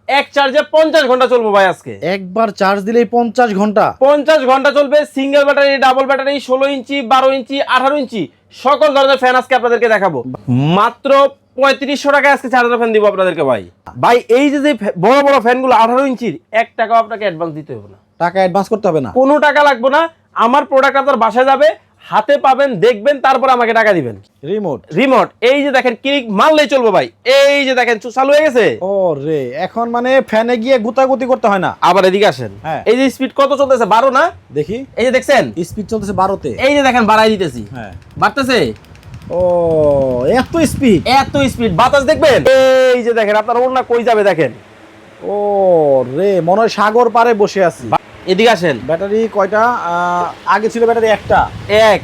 এক চার্জে 50 ঘন্টা চলবে ভাই আজকে। একবার চার্জ দিলেই 50 ঘন্টা? 50 ঘন্টা চলবে। সিঙ্গেল ব্যাটারি, ডাবল ব্যাটারি, 16 ইঞ্চি, 12 ইঞ্চি, 18 ইঞ্চি সকল ধরনের ফ্যান আজকে আপনাদেরকে দেখাবো। মাত্র 3500 টাকায় আজকে চার্জার ফ্যান দিব আপনাদেরকে ভাই। ভাই এই যে বড় বড় ফ্যানগুলো 18 ইঞ্চির, 1 টাকাও আপনাকে অ্যাডভান্স দিতে হবে না। টাকা অ্যাডভান্স করতে হবে না? কোনো টাকা লাগবে না। আমার প্রোডাক্ট আপনার বাসায় যাবে, হাতে পাবেন, দেখবেন, তারপর আমাকে টাকা দিবেন। রিমোট এই যে দেখেন, ক্লিক মারলেই চলবে ভাই। এই যে দেখেন চালু হয়ে গেছে। ও রে, এখন মানে ফ্যানে গিয়ে গুতাগুতি করতে হয় না। আবার এদিকে আসেন। হ্যাঁ। এই যে স্পিড কত চলতেছে, 12 না? দেখি। এই যে দেখছেন স্পিড চলতেছে 12 তে। এই যে দেখেন বাড়াই দিতেছি। হ্যাঁ, বাড়তেছে। ও এত স্পিড, এত স্পিড। বাতাস দেখবেন, এই যে দেখেন আপনার ওড়না কই যাবে দেখেন। ও রে, মনে হয় সাগর পারে বসে আছি। এদিকে আসেন। ব্যাটারি কয়টা? আগে ছিল ব্যাটারি একটা, 1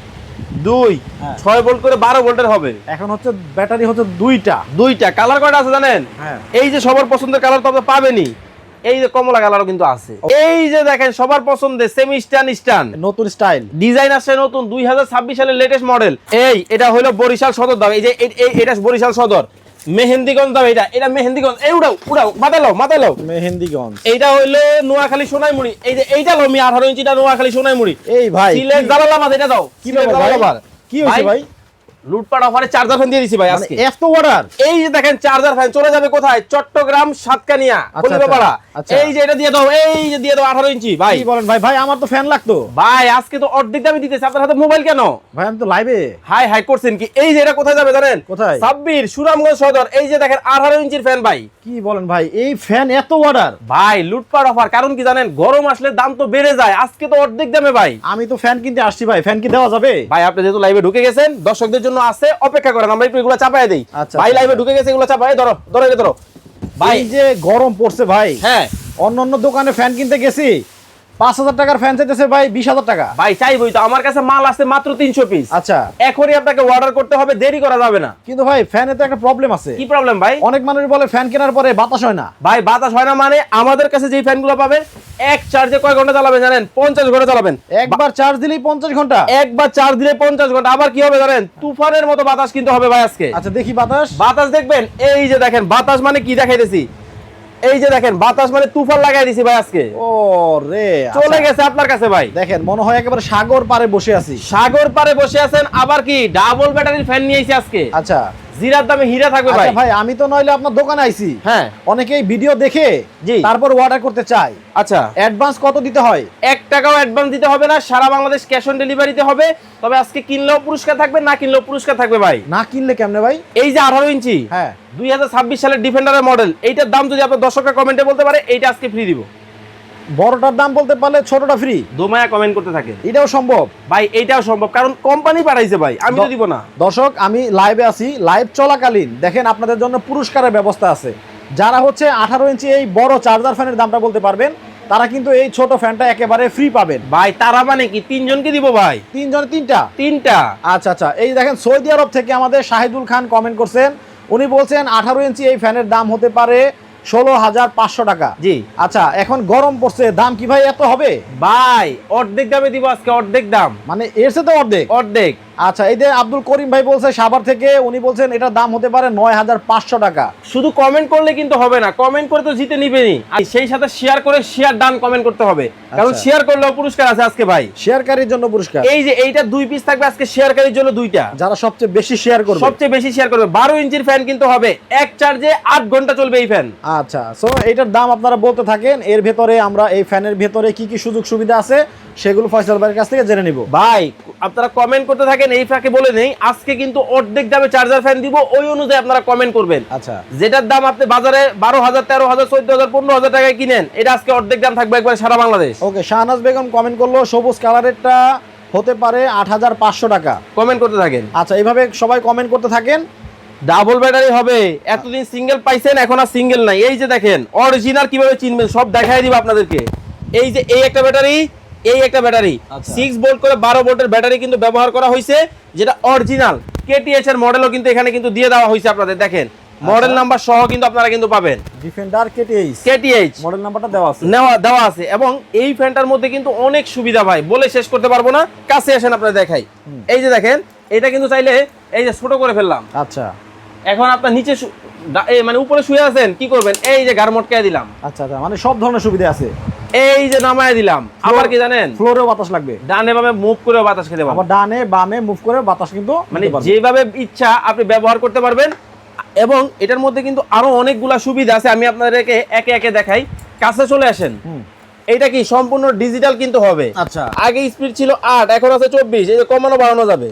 2 হ্যাঁ। 6 ভোল্ট করে 12 ভোল্টের হবে। এখন হচ্ছে ব্যাটারি হচ্ছে দুইটা। কালার কয়টা আছে জানেন? হ্যাঁ। এই যে সবার পছন্দের কালার তো আপনি পাবেনই। এই যে কমলা কালারও কিন্তু আছে। এই যে দেখেন সবার পছন্দের সেমি স্টান নতুন স্টাইল ডিজাইন আছে, নতুন 2026 সালের লেটেস্ট মডেল। এটা হলো বরিশাল সদর দাম। এই যে এটা বরিশাল সদর। মেহেন্দিগঞ্জ দাম। এটা মেহেন্দিগঞ্জ। এই উড়াও মাথায় লাও। মেহেন্দিগঞ্জ। এইটা হইলো নোয়াখালী সোনাইমুড়ি। এই যে এইটা লো 18 ইঞ্চিটা নোয়াখালী সোনাইমুড়ি। এই ভাই সিলেট জালালাবাদ। এটা দাও। কি ব্যাপার? কি হইছে ভাই? লুটপাট অফারে চার্জার ফ্যান দিয়ে দিছি ভাই আজকে। এত অর্ডার? এই যে দেখেন চার্জার ফ্যান চলে যাবে কোথায়? চট্টগ্রাম, সাতকানিয়া, কলিবাপাড়া। এই যে এটা দিয়ে দাও, এই যে দিয়ে দাও 18 ইঞ্চি ভাই। কি বলেন ভাই? ভাই আমার তো ফ্যান লাগতো ভাই। আজকে তো অর্ধেক দামে দিতেছে। আপনার হাতে মোবাইল কেন ভাই? আমি তো লাইভে। হাই করছেন কি? এই যে এটা কোথায় যাবে জানেন? কোথায়? সাব্বির, সুনামগঞ্জ সদর। এই যে দেখেন 18 ইঞ্চির ফ্যান ভাই। কি বলেন ভাই? এই ফ্যান এত অর্ডার? ভাই লুটপাট অফার। কারণ কি জানেন? গরম আসলে দাম তো বেড়ে যায়। আজকে তো অর্ধেক দামে ভাই। আমি তো ফ্যান কিনতে আসছি ভাই, ফ্যান কি দেওয়া যাবে? ভাই আপনি যেহেতু লাইভে ঢুকে গেছেন, দর্শকদের জন্য আছে, অপেক্ষা করেন। আমরা একটু এগুলো চাপায় দেই। আচ্ছা, ভাই লাইভে ঢুকে গেছে, এগুলো চাপায় ধরো ভাই। যে গরম পড়ছে ভাই, হ্যাঁ। অন্য দোকানে ফ্যান কিনতে গেছি, 5000 টাকার ফ্যান চাইতেছে ভাই 20000 টাকা। ভাই চাইবই তো। আমার কাছে মাল আছে মাত্র 300 পিস। আচ্ছা, এখনই আপনাকে অর্ডার করতে হবে, দেরি করা যাবে না। কিন্তু ভাই ফ্যানে তো একটা প্রবলেম আছে। কি প্রবলেম ভাই? অনেক মানুষ বলে ফ্যান কেনার পরে বাতাস হয় না। ভাই বাতাস হয় না মানে? আমাদের কাছে যেই ফ্যানগুলো পাবেন, এক চার্জে কয় ঘন্টা চালাবেন জানেন? 50 ঘন্টা চালাবেন। একবার চার্জ দিলেই 50 ঘন্টা? একবার চার্জ দিলে 50 ঘন্টা। আবার কি হবে জানেন? তুফানের মতো বাতাস কিন্তু হবে ভাই আজকে। আচ্ছা দেখি বাতাস দেখবেন। এই যে দেখেন বাতাস মানে কি দেখাইতেছি। এই যে দেখেন বাতাস মানে তুফান লাগাই দিছি ভাই আজকে। ও রে, চলে গেছে আপনার কাছে ভাই। দেখেন মনে হয় একেবারে সাগর পারে বসে আছি। সাগর পারে বসে আছেন। আবার কি ডাবল ব্যাটারির ফ্যান নিয়েছি আজকে। আচ্ছা, জিরার দামে হীরা থাকবে ভাই। আচ্ছা ভাই, আমি তো নইলে আপনার দোকানে আইছি। হ্যাঁ। অনেকেই ভিডিও দেখে জি তারপর অর্ডার করতে চায়। আচ্ছা, অ্যাডভান্স কত দিতে হয়? 1 টাকাও অ্যাডভান্স দিতে হবে না। সারা বাংলাদেশ ক্যাশ অন ডেলিভারিতে হবে। তবে আজকে কিনলেও পুরস্কার থাকবে, না কিনলেও পুরস্কার থাকবে ভাই। না কিনলে কেমনে ভাই? এই যে 18 ইঞ্চি, হ্যাঁ, 2026 সালের ডিফেন্ডারের মডেল। এইটার দাম যদি আপনার দর্শকরা কমেন্টে বলতে পারে, এইটা আজকে ফ্রি দিব। বড়টার দাম বলতে পারলে ছোটটা ফ্রি। দোমায়া কমেন্ট করতে থাকে। এটাও সম্ভব ভাই? এইটাও সম্ভব, কারণ কোম্পানি পাঠাইছে ভাই, আমি তো দিব না। দর্শক, আমি লাইভে আছি, লাইভ চলাকালীন দেখেন আপনাদের জন্য পুরস্কারের ব্যবস্থা আছে। যারা হচ্ছে 18 ইঞ্চি এই বড় চার্জার ফ্যানের দামটা বলতে পারবেন, তারা কিন্তু এই ছোট ফ্যানটা একেবারে ফ্রি পাবেন ভাই। তারা মানে কি 3 জনকে দিব ভাই? 3 জনে 3টা। আচ্ছা, এই দেখেন সৌদি আরব থেকে আমাদের শাহিদুল খান কমেন্ট করছেন। উনি বলছেন 18 ইঞ্চি এই ফ্যানের দাম হতে পারে 16500 টাকা। জি। আচ্ছা, এখন গরম পড়ছে, দাম কি ভাই এত হবে? ভাই অর্ধেক দামে দিব আজকে, অর্ধেক দাম। মানে এর সাথে অর্ধেক। আচ্ছা, এই যে আব্দুল করিম ভাই বলছে সাভার থেকে, উনি বলছেন এটার দাম হতে পারে 9500 টাকা। শুধু কমেন্ট করলে কিন্তু হবে না, কমেন্ট করে তো জিতে নিবেনি, আর সেই সাথে শেয়ার করে শেয়ার ডান কমেন্ট করতে হবে। কারণ শেয়ার করলেও পুরস্কার আছে আজকে ভাই। শেয়ারকারীর জন্য পুরস্কার। এই যে এইটা 2 পিস থাকবে আজকে, শেয়ারকারীর জন্য 2টা। যারা সবচেয়ে বেশি শেয়ার করবে 12 ইঞ্চির ফ্যান কিন্তু হবে। এক চার্জে 8 ঘন্টা চলবে এই ফ্যান। আচ্ছা, সো এইটার দাম আপনারা বলতে থাকেন। এর ভেতরে আমরা এই ফ্যানের ভেতরে কি কি সুযোগ সুবিধা আছে সেগুলো ফয়সাল ভাইয়ের কাছ থেকে জেনে নিব। ভাই আপনারা কমেন্ট করতে থাকেন। এই ফাঁকে বলে নেই, আজকে কিন্তু অর্ধেক দামে চার্জার ফ্যান দিব, ওই অনুযায়ী আপনারা কমেন্ট করবেন। আচ্ছা, যেটার দাম আপনি বাজারে 12000, 13000, 14000, 15000 টাকায় কিনেন, এটা আজকে অর্ধেক দাম থাকবে একবার সারা বাংলাদেশ। ওকে, শাহনাজ বেগম কমেন্ট করলো সবুজ কালারেরটা হতে পারে 8500 টাকা। কমেন্ট করতে থাকেন। আচ্ছা, এইভাবে সবাই কমেন্ট করতে থাকেন। ডাবল ব্যাটারি হবে। এতদিন সিঙ্গেল পাইছেন, এখন আর সিঙ্গেল নাই। এই যে দেখেন অরিজিনাল কিভাবে চিনবেন সব দেখাই দিব আপনাদেরকে। এই যে এই একটা ব্যাটারি, এই একটা ব্যাটারি 6 ভোল্ট করে 12 ভোল্টের ব্যাটারি কিন্তু ব্যবহার করা হয়েছে, যেটা অরিজিনাল। কেটিএইচ এর মডেলও কিন্তু এখানে কিন্তু দিয়ে দেওয়া হয়েছে আপনাদের। দেখেন মডেল নাম্বার সহ কিন্তু আপনারা কিন্তু পাবেন। ডিফেন্ডার কেটিএইচ মডেল নাম্বারটা দেওয়া আছে। এবং এই ফ্যানটার মধ্যে কিন্তু অনেক সুবিধা ভাই, বলে শেষ করতে পারবো না। কাছে আসেন আপনারা দেখাই। এই যে দেখেন, এটা কিন্তু চাইলে এই যে ছোট করে ফেললাম। আচ্ছা, এখন আপনার নিচে মানে উপরে শুয়ে আছেন, কি করবেন? এই যে গাড় মটকায় দিলাম। আচ্ছা আচ্ছা, মানে সব ধরনের সুবিধা আছে। এই যে নামায় দিলাম, আবার কি জানেন, ফ্লোরেও বাতাস লাগবে, ডানে বামে মুভ করে বাতাস খেতে পারবেন। আবার ডানে বামে মুভ করে বাতাস কিন্তু মানে যেভাবে ইচ্ছা আপনি ব্যবহার করতে পারবেন। এবং এটার মধ্যে কিন্তু আরো অনেকগুলা সুবিধা আছে, আমি আপনাদেরকে একে একে দেখাই। কাছে চলে আসেন। এটা কি সম্পূর্ণ ডিজিটাল কিন্তু হবে। আচ্ছা, আগে স্পিড ছিল 8, এখন আছে 24। এই যে কমানো বাড়ানো যাবে।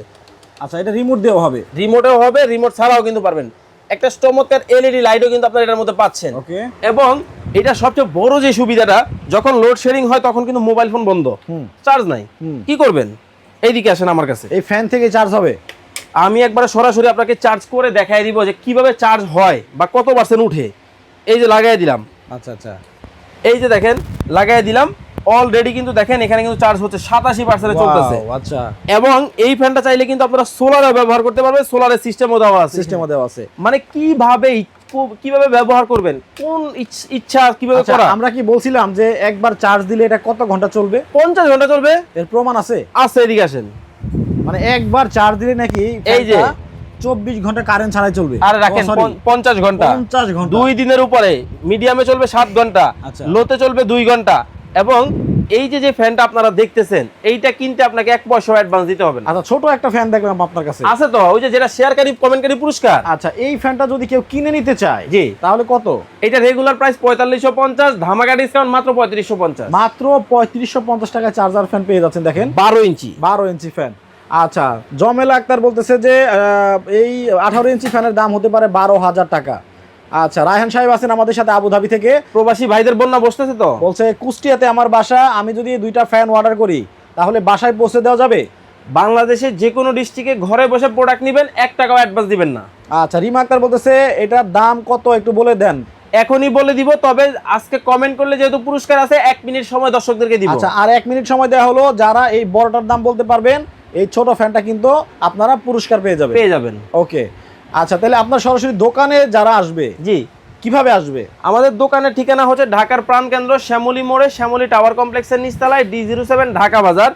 আচ্ছা, এটা রিমোট দিয়েও হবে, রিমোটেও হবে, রিমোট ছাড়াও কিন্তু পারবেন। একটা চমৎকার এলইডি লাইটও কিন্তু আপনারা এটার মধ্যে পাচ্ছেন। ওকে। এবং এটা সবচেয়ে বড় যে সুবিধাটা, যখন লোড শেডিং হয় তখন কিন্তু মোবাইল ফোন বন্ধ, চার্জ নাই, কি করবেন? এইদিকে আসেন আমার কাছে। এই ফ্যান থেকে চার্জ হবে। আমি একবার সরাসরি আপনাকে চার্জ করে দেখাই দিব যে কিভাবে চার্জ হয় বা কত পার্সেন্ট উঠে। এই যে লাগাই দিলাম। আচ্ছা আচ্ছা, এই যে দেখেন লাগাই দিলাম, অলরেডি কিন্তু দেখেন এখানে কিন্তু চার্জ হচ্ছে 87% চলতেছে। আচ্ছা, এবং এই ফ্যানটা চাইলে কিন্তু আপনারা সোলারে ব্যবহার করতে পারবেন, সোলারের সিস্টেমও দেওয়া আছে। মানে কিভাবে ব্যবহার করবেন, কোন ইচ্ছা কিভাবে করা। আমরা কি বলছিলাম যে একবার চার্জ দিলে এটা কত ঘন্টা চলবে? 50 ঘন্টা চলবে। এর প্রমাণ আছে? আছে, এদিকে আসেন। মানে একবার চার্জ দিলে নাকি এই যে 24 ঘন্টা কারেন্ট ছাড়াই চলবে। আরে রাখেন 50 ঘন্টা, 50 ঘন্টা 2 দিনের উপরে। মিডিয়ামে চলবে 7 ঘন্টা, আচ্ছা। লোতে চলবে 2 ঘন্টা। এবং এই যে ফ্যানটা আপনারা দেখতেছেন, এইটা কিনতে আপনাকে 1 পয়সা অ্যাডভান্স দিতে হবে না। আচ্ছা, ছোট একটা ফ্যান দেখলাম আপনার কাছে আছে তো, ওই যে যেটা শেয়ারকারী কমেন্টকারী পুরস্কার। আচ্ছা, এই ফ্যানটা যদি কেউ কিনে নিতে চায়, জি, তাহলে কত? এটা রেগুলার প্রাইস 4550, ধামাকা ডিসকাউন্ট মাত্র 3550। মাত্র 3550 টাকায় চার্জার ফ্যান পেয়ে যাচ্ছেন। দেখেন 12 ইঞ্চি 12 ইঞ্চি ফ্যান। আচ্ছা, জমেলা আক্তার বলতেছে যে এই 18 ইঞ্চি ফ্যানের দাম হতে পারে 12,000 টাকা। আচ্ছা, রায়হান সাহেব আছেন আমাদের সাথে আবুধাবি থেকে। প্রবাসী ভাইদের বন্যা বসতেছে তো, বলছে কুষ্টিয়াতে আমার বাসা, আমি যদি 2টা ফ্যান অর্ডার করি তাহলে বাসায় পৌঁছে দেওয়া যাবে? বাংলাদেশের যে কোনো ডিস্ট্রিক্টে ঘরে বসে প্রোডাক্ট নেবেন, 1 টাকাও অ্যাডভান্স দিবেন না। আচ্ছা, রিমা আক্তার বলতেছে এটার দাম কত একটু বলে দেন। এখনই বলে দিব, তবে আজকে কমেন্ট করলে যেহেতু পুরস্কার আছে, 1 মিনিট সময় দর্শকদেরকে দিব। আচ্ছা, আর 1 মিনিট সময় দেওয়া হলো। যারা এই বড়টার দাম বলতে পারবেন, এই ছোট ফ্যানটা কিন্তু আপনারা পুরস্কার পেয়ে যাবেন। ওকে, আচ্ছা, তাহলে আপনার সরাসরি দোকানে যারা আসবে, জি, কিভাবে আসবে? আমাদের দোকানের ঠিকানা হচ্ছে ঢাকার প্রাণকেন্দ্র শ্যামলী মোড়ে, শ্যামলী টাওয়ার কমপ্লেক্সের নিচতলায়, D07 ঢাকা বাজার।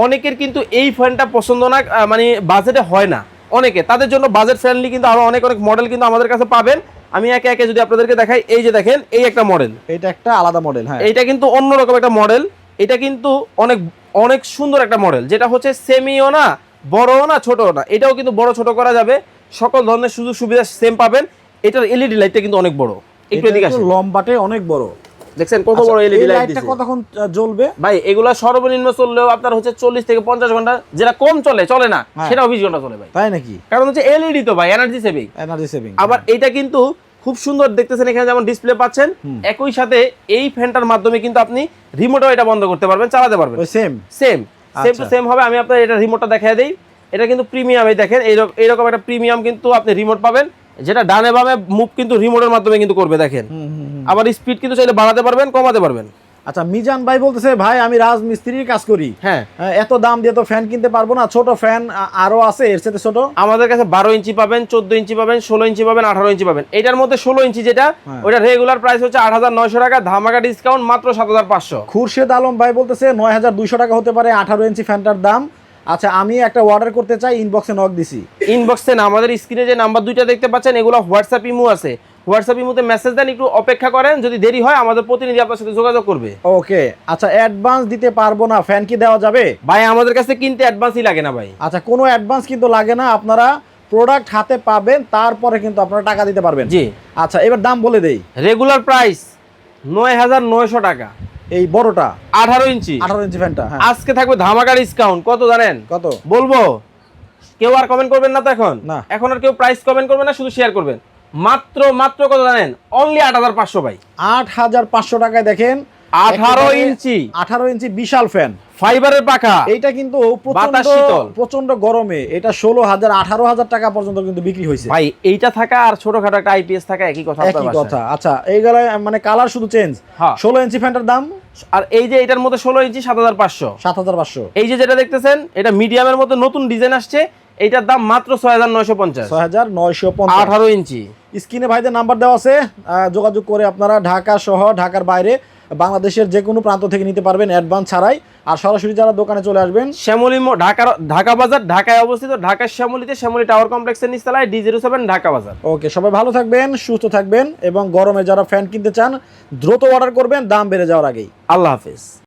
অনেকের কিন্তু এই ফ্যানটা পছন্দ না, মানে বাজেটে হয় না অনেকে, তাদের জন্য বাজেট ফ্রেন্ডলি কিন্তু আরো অনেক মডেল কিন্তু আমাদের কাছে পাবেন। আমি একে একে যদি আপনাদেরকে দেখাই, এই যে দেখেন, এই একটা মডেল, এটা একটা আলাদা মডেল। হ্যাঁ, এটা কিন্তু অন্যরকম একটা মডেল। এটা কিন্তু অনেক অনেক সুন্দর একটা মডেল, যেটা হচ্ছে সেমিও না, বড়ও না, ছোটও না। এটাও কিন্তু বড় ছোট করা যাবে, সকল ধরনের সুযোগ সুবিধা সেম পাবেন। এটার এলইডি লাইটটা কিন্তু অনেক বড়, একটু এদিকে আসেন। লম্বাটে অনেক বড়, দেখছেন কত বড় এলইডি লাইট দিয়েছে। কতক্ষণ জ্বলবে ভাই? এগুলা সর্বনিম্ন চললেও আপনার হচ্ছে 40 থেকে 50 ঘন্টা, যেটা কম চলে না সেটাও 20 ঘন্টা চলে ভাই। তাই নাকি? কারণ হচ্ছে এলইডি তো ভাই, এনার্জি সেভিং। আবার এটা কিন্তু খুব সুন্দর দেখতেছেন, এখানে যেমন ডিসপ্লে পাচ্ছেন, একই সাথে এই ফ্যানটার মাধ্যমে কিন্তু আপনি রিমোটও এটা বন্ধ করতে পারবেন, চালাতে পারবেন। সেম হবে। আমি আপনার এটা রিমোটটা দেখাই দেই। এটা কিন্তু প্রিমিয়াম, এই দেখেন এইরকম একটা প্রিমিয়াম কিন্তু আপনি রিমোট পাবেন, যেটা ডানে বামে মুভ কিন্তু রিমোটের মাধ্যমে কিন্তু করবে। দেখেন, আবার স্পিড কিন্তু চাইলে বাড়াতে পারবেন, কমাতে পারবেন। আচ্ছা, মিজান ভাই বলতেছে ভাই আমি রাজমিস্ত্রির কাজ করি, হ্যাঁ, এত দাম দিয়ে তো ফ্যান কিনতে পারবো না, ছোট ফ্যান আরো আছে এর সাথে ছোট? আমাদের কাছে 12 ইঞ্চি পাবেন, 14 ইঞ্চি পাবেন, 16 ইঞ্চি পাবেন, 18 ইঞ্চি পাবেন। এটার মধ্যে 16 ইঞ্চি যেটা, ওটা রেগুলার প্রাইস হচ্ছে 8,900 টাকা, ধামাকা ডিসকাউন্ট মাত্র 7,500। খুরশেদ আলম ভাই বলতেছে 9,200 টাকা হতে পারে 18 ইঞ্চি ফ্যানটার দাম। আচ্ছা, আমি একটা অর্ডার করতে চাই, ইনবক্সে নক দিছি। ইনবক্সে না, আমাদের স্ক্রিনে যে নাম্বার 2টা দেখতে পাচ্ছেন, এগুলো হোয়াটসঅ্যাপ ইমো আছে। হোয়াটসঅ্যাপ ইমোতে মেসেজ দেন, একটু অপেক্ষা করেন, যদি দেরি হয় আমাদের প্রতিনিধি আপনার সাথে যোগাযোগ করবে। ওকে, আচ্ছা, অ্যাডভান্স দিতে পারবো না, ফ্যান কি দেওয়া যাবে? ভাই আমাদের কাছে কিনতে অ্যাডভান্সই লাগে না ভাই। আচ্ছা, কোনো অ্যাডভান্স কিন্তু লাগে না, আপনারা প্রোডাক্ট হাতে পাবেন, তারপরে কিন্তু আপনারা টাকা দিতে পারবেন। জি, আচ্ছা, এবার দাম বলে দেই। রেগুলার প্রাইস 9,900 টাকা, এই বড়টা 18 ইঞ্চি ফ্যানটা। হ্যাঁ, আজকে থাকবে ধামাকা ডিসকাউন্ট। কত জানেন? কত বলবো? কেউ আর কমেন্ট করবেন না তো এখন? না, এখন আর কেউ প্রাইস কমেন্ট করবেন না, শুধু শেয়ার করবেন। মাত্র কত জানেন? অনলি 8,500 ভাই। 8,500 টাকায় দেখেন 18 ইঞ্চি বিশাল ফ্যান, ফাইবারের পাখা। এইটা কিন্তু বাতাস শীতল, প্রচন্ড গরমে এটা 16,000 18,000 টাকা পর্যন্ত কিন্তু বিক্রি হয়েছে ভাই। এইটা থাকা আর ছোটখাটো একটা আইপিএস থাকা একই কথা। আচ্ছা, এইগুলা মানে কালার শুধু চেঞ্জ। 16 ইঞ্চি ফ্যানটার দাম, আর এই যে এটার মধ্যে 16 ইঞ্চি 7,500। এই যে যেটা দেখতেছেন, এটা মিডিয়ামের মধ্যে নতুন ডিজাইন আসছে, এইটার দাম মাত্র 6,950। 6,950, 18 ইঞ্চি। স্ক্রিনে ভাইদের নাম্বার দেওয়া আছে, যোগাযোগ করে আপনারা ঢাকা সহ ঢাকার বাইরে বাংলাদেশের যে কোনো প্রান্ত থেকে নিতে পারবেন অ্যাডভান্স ছাড়াই। আর সরাসরি যারা দোকানে চলে আসবেন, শ্যামলী ঢাকা বাজার, ঢাকায় অবস্থিত, ঢাকার শ্যামলীতে, শ্যামলী টাওয়ার কমপ্লেক্সের নিচতলায়, D07 ঢাকা বাজার। ওকে, সবাই ভালো থাকবেন, সুস্থ থাকবেন এবং গরমে যারা ফ্যান কিনতে চান দ্রুত অর্ডার করবেন দাম বেড়ে যাওয়ার আগেই। আল্লাহ হাফেজ।